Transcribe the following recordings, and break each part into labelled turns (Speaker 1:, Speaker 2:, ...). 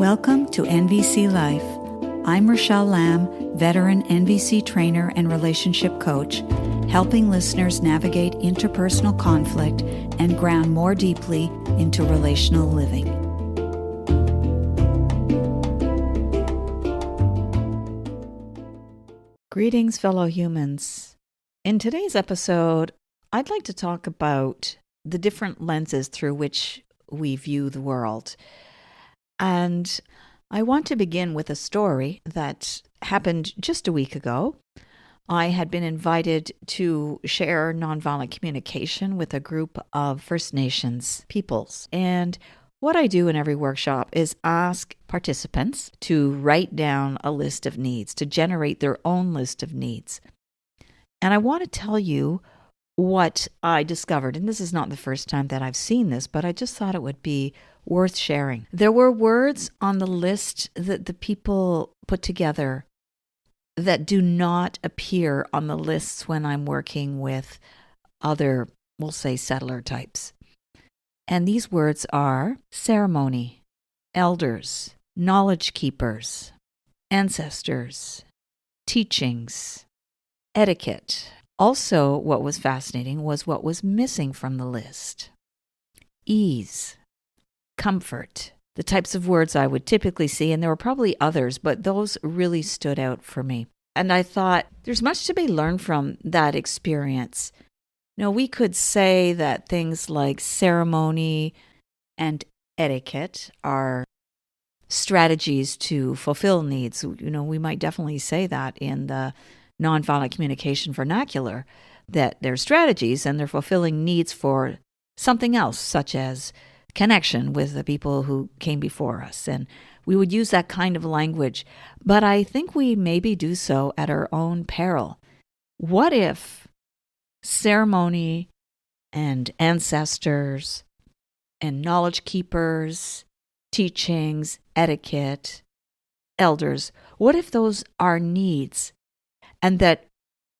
Speaker 1: Welcome to NVC Life. I'm Rachelle Lamb, veteran NVC trainer and relationship coach, helping listeners navigate interpersonal conflict and ground more deeply into relational living. Greetings, fellow humans. In today's episode, I'd like to talk about the different lenses through which we view the world. And I want to begin with a story that happened just a week ago. I had been invited to share nonviolent communication with a group of First Nations peoples. And what I do in every workshop is ask participants to write down a list of needs, to generate their own list of needs. And I want to tell you what I discovered. And this is not the first time that I've seen this, but I just thought it would be worth sharing. There were words on the list that the people put together that do not appear on the lists when I'm working with other, we'll say, settler types. And these words are ceremony, elders, knowledge keepers, ancestors, teachings, etiquette. Also, what was fascinating was what was missing from the list. Ease, comfort, the types of words I would typically see, and there were probably others, but those really stood out for me. And I thought, there's much to be learned from that experience. You know, we could say that things like ceremony and etiquette are strategies to fulfill needs. You know, we might definitely say that in the nonviolent communication vernacular, that they're strategies and they're fulfilling needs for something else, such as connection with the people who came before us. And we would use that kind of language, but I think we maybe do so at our own peril. What if ceremony and ancestors and knowledge keepers, teachings, etiquette, elders, what if those are needs? And that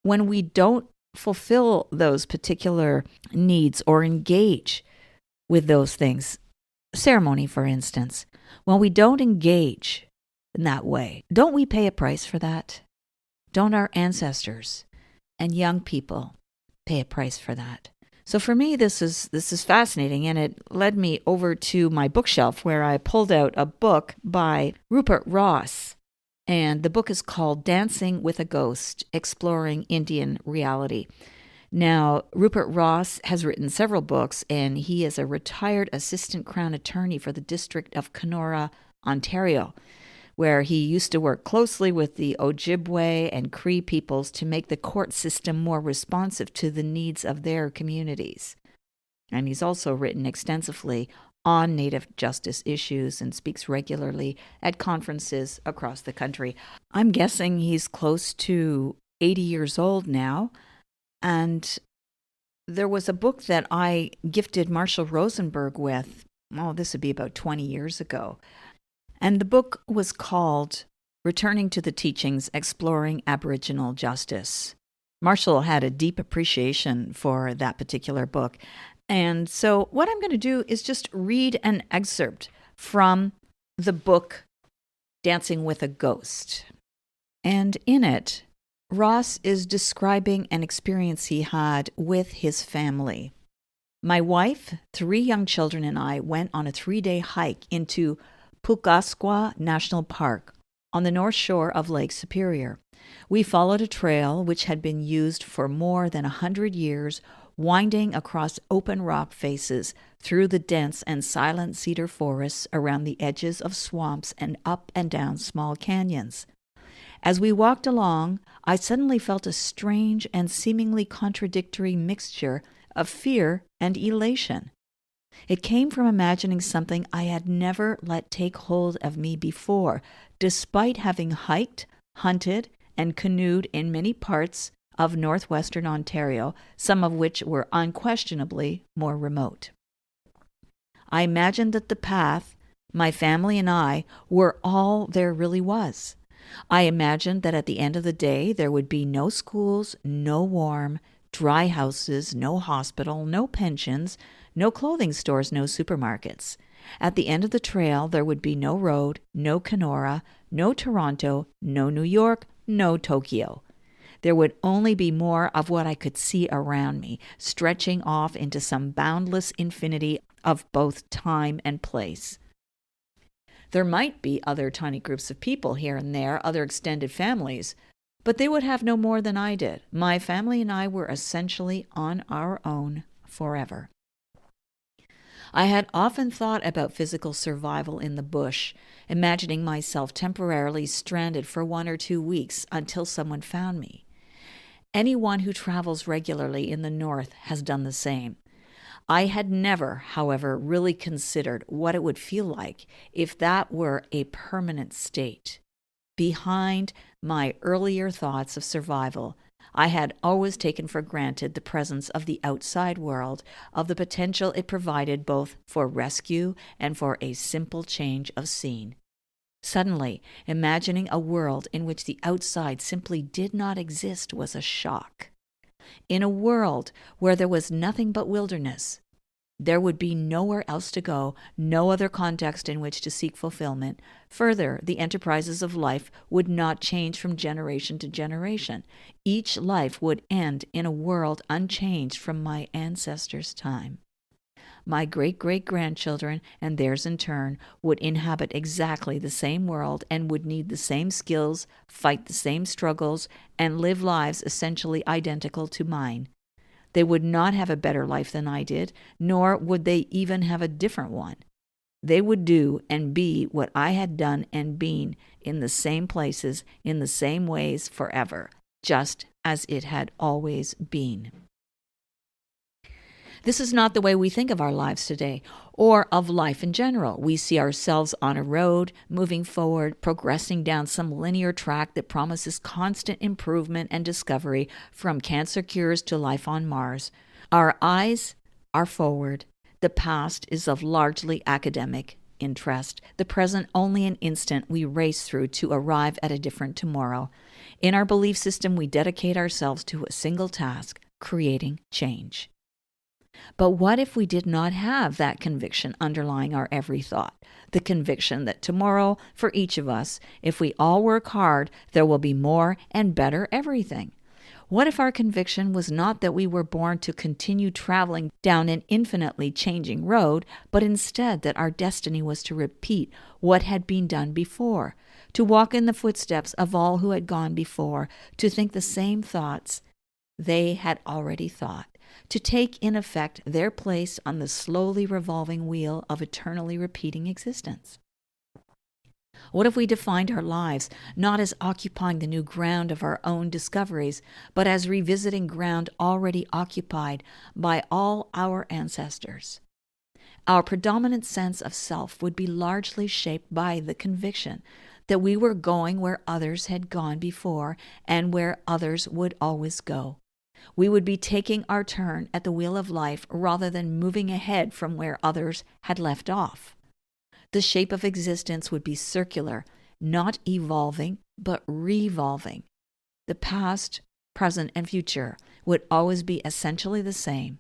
Speaker 1: when we don't fulfill those particular needs or engage with those things, ceremony, for instance, when we don't engage in that way, don't we pay a price for that? Don't our ancestors and young people pay a price for that? So for me, this is fascinating, and it led me over to my bookshelf where I pulled out a book by Rupert Ross. And the book is called Dancing with a Ghost, Exploring Indian Reality. Now, Rupert Ross has written several books, and he is a retired assistant Crown attorney for the District of Kenora, Ontario, where he used to work closely with the Ojibwe and Cree peoples to make the court system more responsive to the needs of their communities. And he's also written extensively on Native justice issues and speaks regularly at conferences across the country. I'm guessing he's close to 80 years old now. And there was a book that I gifted Marshall Rosenberg with, this would be about 20 years ago. And the book was called Returning to the Teachings, Exploring Aboriginal Justice. Marshall had a deep appreciation for that particular book. And so what I'm going to do is just read an excerpt from the book Dancing with a Ghost. And in it, Ross is describing an experience he had with his family. My wife, 3 young children, and I went on a 3-day hike into Pukasqua National Park on the north shore of Lake Superior. We followed a trail which had been used for more than 100 years, winding across open rock faces through the dense and silent cedar forests around the edges of swamps and up and down small canyons. As we walked along, I suddenly felt a strange and seemingly contradictory mixture of fear and elation. It came from imagining something I had never let take hold of me before, despite having hiked, hunted, and canoed in many parts of northwestern Ontario, some of which were unquestionably more remote. I imagined that the path, my family and I, were all there really was. I imagined that at the end of the day there would be no schools, no warm, dry houses, no hospital, no pensions, no clothing stores, no supermarkets. At the end of the trail, there would be no road, no Kenora, no Toronto, no New York, no Tokyo. There would only be more of what I could see around me, stretching off into some boundless infinity of both time and place. There might be other tiny groups of people here and there, other extended families, but they would have no more than I did. My family and I were essentially on our own forever. I had often thought about physical survival in the bush, imagining myself temporarily stranded for 1 or 2 weeks until someone found me. Anyone who travels regularly in the north has done the same. I had never, however, really considered what it would feel like if that were a permanent state. Behind my earlier thoughts of survival, I had always taken for granted the presence of the outside world, of the potential it provided both for rescue and for a simple change of scene. Suddenly, imagining a world in which the outside simply did not exist was a shock. In a world where there was nothing but wilderness, there would be nowhere else to go, no other context in which to seek fulfillment. Further, the enterprises of life would not change from generation to generation. Each life would end in a world unchanged from my ancestors' time. My great-great-grandchildren and theirs in turn would inhabit exactly the same world and would need the same skills, fight the same struggles, and live lives essentially identical to mine. They would not have a better life than I did, nor would they even have a different one. They would do and be what I had done and been in the same places, in the same ways forever, just as it had always been. This is not the way we think of our lives today, or of life in general. We see ourselves on a road, moving forward, progressing down some linear track that promises constant improvement and discovery, from cancer cures to life on Mars. Our eyes are forward. The past is of largely academic interest. The present only an instant we race through to arrive at a different tomorrow. In our belief system, we dedicate ourselves to a single task, creating change. But what if we did not have that conviction underlying our every thought? The conviction that tomorrow, for each of us, if we all work hard, there will be more and better everything. What if our conviction was not that we were born to continue traveling down an infinitely changing road, but instead that our destiny was to repeat what had been done before, to walk in the footsteps of all who had gone before, to think the same thoughts they had already thought, to take in effect their place on the slowly revolving wheel of eternally repeating existence? What if we defined our lives not as occupying the new ground of our own discoveries, but as revisiting ground already occupied by all our ancestors? Our predominant sense of self would be largely shaped by the conviction that we were going where others had gone before and where others would always go. We would be taking our turn at the wheel of life rather than moving ahead from where others had left off. The shape of existence would be circular, not evolving, but revolving. The past, present, and future would always be essentially the same.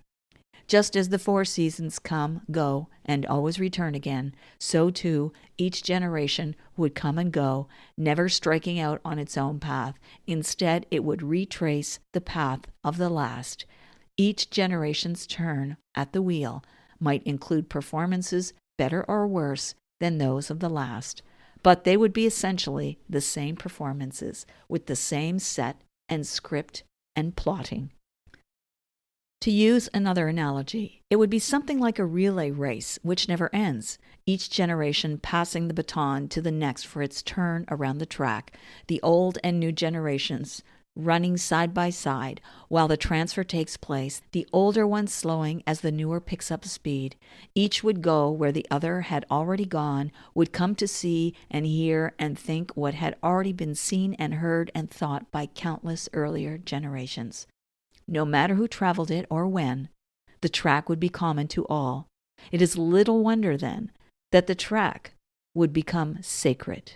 Speaker 1: Just as the 4 seasons come, go, and always return again, so too each generation would come and go, never striking out on its own path. Instead, it would retrace the path of the last. Each generation's turn at the wheel might include performances better or worse than those of the last, but they would be essentially the same performances, with the same set and script and plotting. To use another analogy, it would be something like a relay race which never ends, each generation passing the baton to the next for its turn around the track, the old and new generations running side by side while the transfer takes place, the older one slowing as the newer picks up speed. Each would go where the other had already gone, would come to see and hear and think what had already been seen and heard and thought by countless earlier generations. No matter who traveled it or when, the track would be common to all. It is little wonder, then, that the track would become sacred,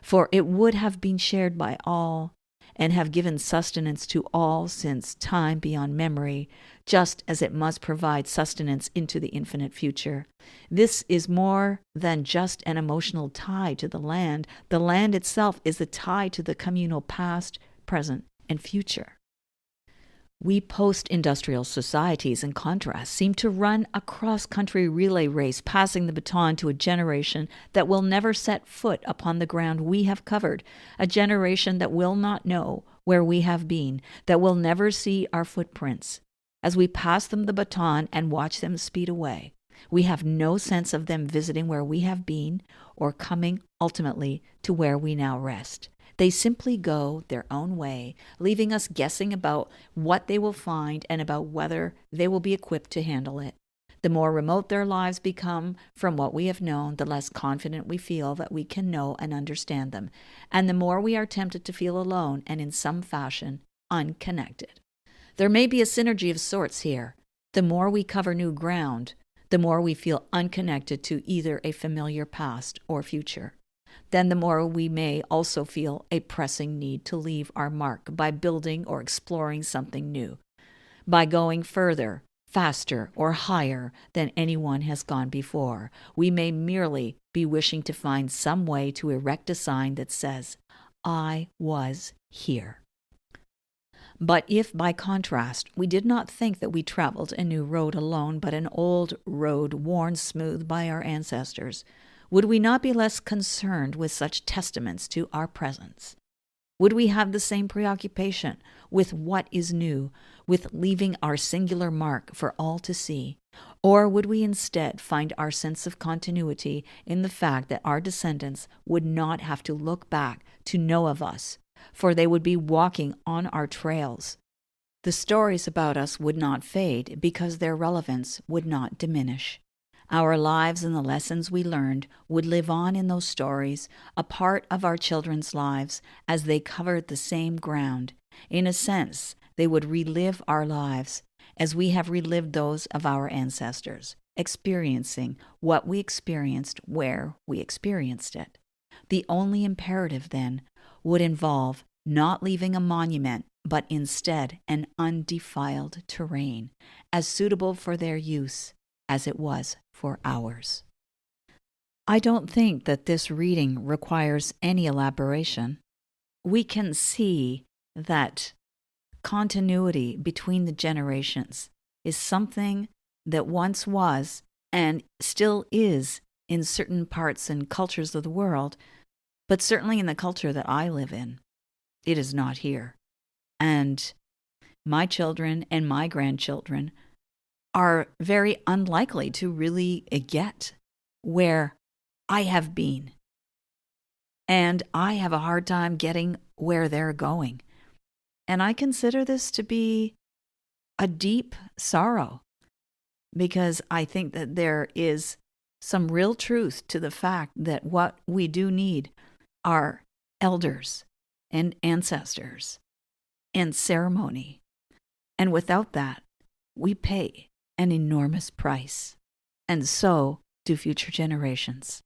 Speaker 1: for it would have been shared by all, and have given sustenance to all since time beyond memory, just as it must provide sustenance into the infinite future. This is more than just an emotional tie to the land. The land itself is a tie to the communal past, present, and future. We post-industrial societies, in contrast, seem to run a cross-country relay race, passing the baton to a generation that will never set foot upon the ground we have covered, a generation that will not know where we have been, that will never see our footprints. As we pass them the baton and watch them speed away, we have no sense of them visiting where we have been or coming ultimately to where we now rest. They simply go their own way, leaving us guessing about what they will find and about whether they will be equipped to handle it. The more remote their lives become from what we have known, the less confident we feel that we can know and understand them, and the more we are tempted to feel alone and in some fashion unconnected. There may be a synergy of sorts here. The more we cover new ground, the more we feel unconnected to either a familiar past or future. Then the more we may also feel a pressing need to leave our mark by building or exploring something new, by going further, faster, or higher than anyone has gone before. We may merely be wishing to find some way to erect a sign that says, "I was here." But if, by contrast, we did not think that we traveled a new road alone, but an old road worn smooth by our ancestors, would we not be less concerned with such testaments to our presence? Would we have the same preoccupation with what is new, with leaving our singular mark for all to see? Or would we instead find our sense of continuity in the fact that our descendants would not have to look back to know of us, for they would be walking on our trails? The stories about us would not fade because their relevance would not diminish. Our lives and the lessons we learned would live on in those stories, a part of our children's lives, as they covered the same ground. In a sense, they would relive our lives as we have relived those of our ancestors, experiencing what we experienced where we experienced it. The only imperative, then, would involve not leaving a monument, but instead an undefiled terrain, as suitable for their use as it was for ours. I don't think that this reading requires any elaboration. We can see that continuity between the generations is something that once was and still is in certain parts and cultures of the world, but certainly in the culture that I live in, it is not here. And my children and my grandchildren are very unlikely to really get where I have been. And I have a hard time getting where they're going. And I consider this to be a deep sorrow, because I think that there is some real truth to the fact that what we do need are elders and ancestors and ceremony. And without that, we pay an enormous price, and so do future generations.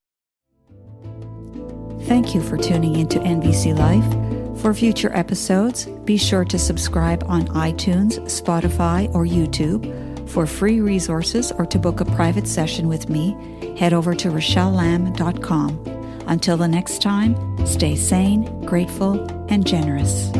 Speaker 1: Thank you for tuning into NVC Life. For future episodes, be sure to subscribe on iTunes, Spotify, or YouTube. For free resources or to book a private session with me, head over to RachelleLamb.com. Until the next time, stay sane, grateful, and generous.